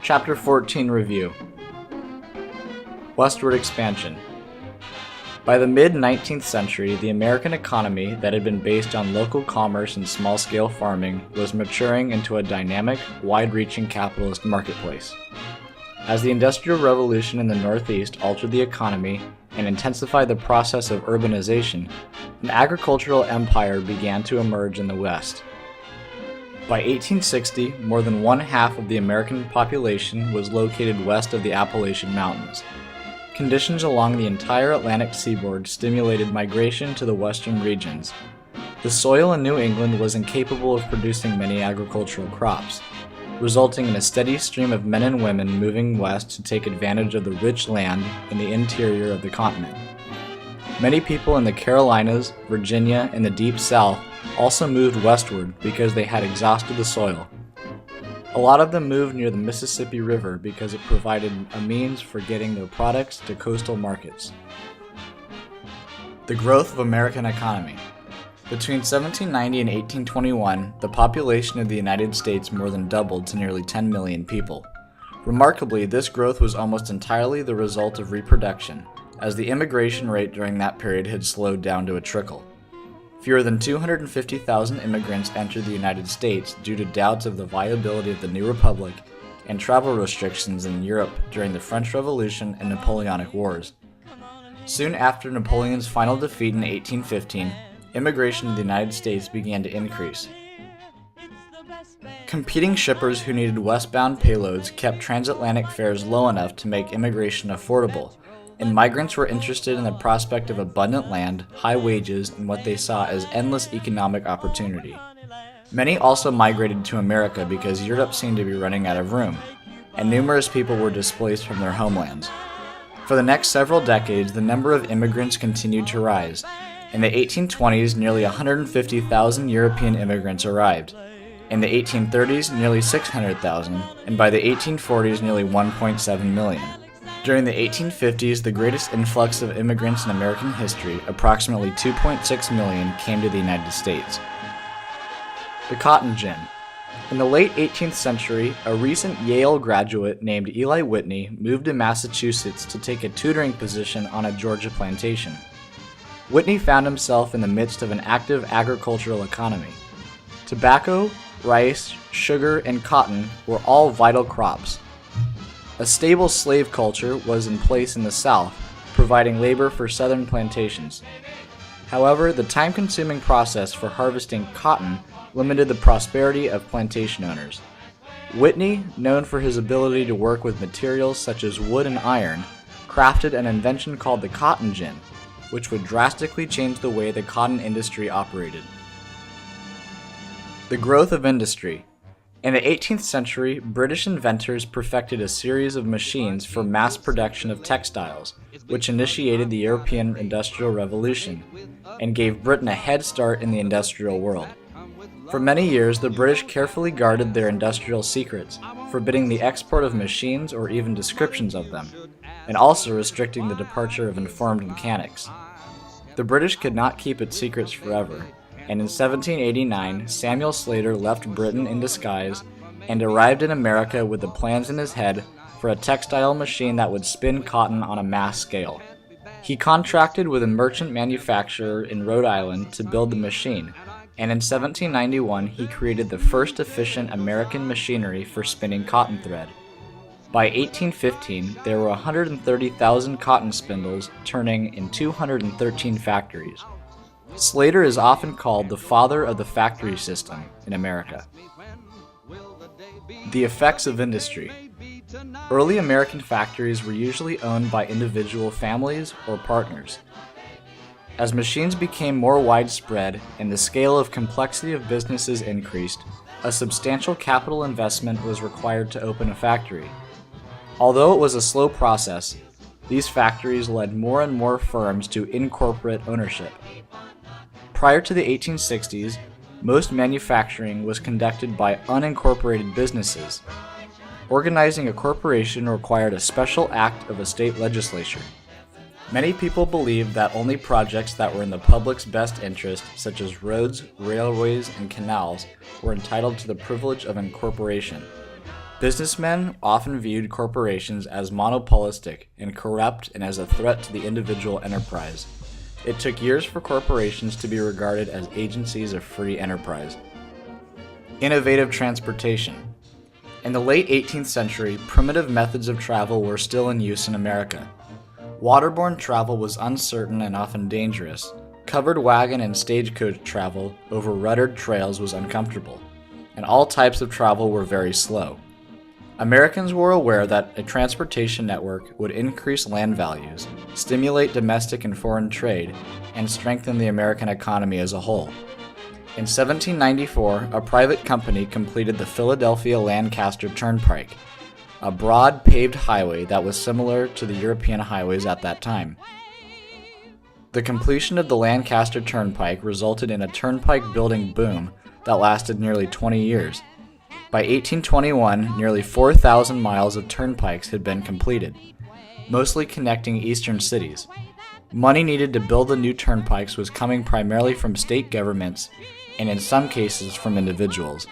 Chapter 14 Review. Westward Expansion. By the mid-19th century, the American economy that had been based on local commerce and small-scale farming was maturing into a dynamic, wide-reaching capitalist marketplace. As the Industrial Revolution in the Northeast altered the economy and intensified the process of urbanization, an agricultural empire began to emerge in the West. By 1860, more than one-half of the American population was located west of the Appalachian Mountains. Conditions along the entire Atlantic seaboard stimulated migration to the western regions. The soil in New England was incapable of producing many agricultural crops, resulting in a steady stream of men and women moving west to take advantage of the rich land in the interior of the continent. Many people in the Carolinas, Virginia, and the Deep South also moved westward because they had exhausted the soil. A lot of them moved near the Mississippi River because it provided a means for getting their products to coastal markets. The growth of American economy. Between 1790 and 1821, the population of the United States more than doubled to nearly 10 million people. Remarkably, this growth was almost entirely the result of reproduction, as the immigration rate during that period had slowed down to a trickle. Fewer than 250,000 immigrants entered the United States due to doubts of the viability of the new republic and travel restrictions in Europe during the French Revolution and Napoleonic Wars. Soon after Napoleon's final defeat in 1815, immigration to the United States began to increase. Competing shippers who needed westbound payloads kept transatlantic fares low enough to make immigration affordable, and migrants were interested in the prospect of abundant land, high wages, and what they saw as endless economic opportunity. Many also migrated to America because Europe seemed to be running out of room, and numerous people were displaced from their homelands. For the next several decades, the number of immigrants continued to rise. In the 1820s, nearly 150,000 European immigrants arrived. In the 1830s, nearly 600,000, and by the 1840s, nearly 1.7 million. During the 1850s, the greatest influx of immigrants in American history, approximately 2.6 million, came to the United States. The cotton gin. In the late 18th century, a recent Yale graduate named Eli Whitney moved to Massachusetts to take a tutoring position on a Georgia plantation. Whitney found himself in the midst of an active agricultural economy. Tobacco, rice, sugar, and cotton were all vital crops. A stable slave culture was in place in the South, providing labor for southern plantations. However, the time-consuming process for harvesting cotton limited the prosperity of plantation owners. Whitney, known for his ability to work with materials such as wood and iron, crafted an invention called the cotton gin, which would drastically change the way the cotton industry operated. The growth of industry. In the 18th century, British inventors perfected a series of machines for mass production of textiles, which initiated the European Industrial Revolution, and gave Britain a head start in the industrial world. For many years, the British carefully guarded their industrial secrets, forbidding the export of machines or even descriptions of them, and also restricting the departure of informed mechanics. The British could not keep its secrets forever, and in 1789, Samuel Slater left Britain in disguise and arrived in America with the plans in his head for a textile machine that would spin cotton on a mass scale. He contracted with a merchant manufacturer in Rhode Island to build the machine, and in 1791 he created the first efficient American machinery for spinning cotton thread. By 1815, there were 130,000 cotton spindles turning in 213 factories. Slater is often called the father of the factory system in America. The effects of industry. Early American factories were usually owned by individual families or partners. As machines became more widespread and the scale of complexity of businesses increased, a substantial capital investment was required to open a factory. Although it was a slow process, these factories led more and more firms to incorporate ownership. Prior to the 1860s, most manufacturing was conducted by unincorporated businesses. Organizing a corporation required a special act of a state legislature. Many people believed that only projects that were in the public's best interest, such as roads, railways, and canals, were entitled to the privilege of incorporation. Businessmen often viewed corporations as monopolistic and corrupt and as a threat to the individual enterprise. It took years for corporations to be regarded as agencies of free enterprise. Innovative transportation. In the late 18th century, primitive methods of travel were still in use in America. Waterborne travel was uncertain and often dangerous. Covered wagon and stagecoach travel over ruttered trails was uncomfortable, and all types of travel were very slow. Americans were aware that a transportation network would increase land values, stimulate domestic and foreign trade, and strengthen the American economy as a whole. In 1794, a private company completed the Philadelphia-Lancaster Turnpike, a broad paved highway that was similar to the European highways at that time. The completion of the Lancaster Turnpike resulted in a turnpike building boom that lasted nearly 20 years. By 1821, nearly 4,000 miles of turnpikes had been completed, mostly connecting eastern cities. Money needed to build the new turnpikes was coming primarily from state governments and in some cases from individuals.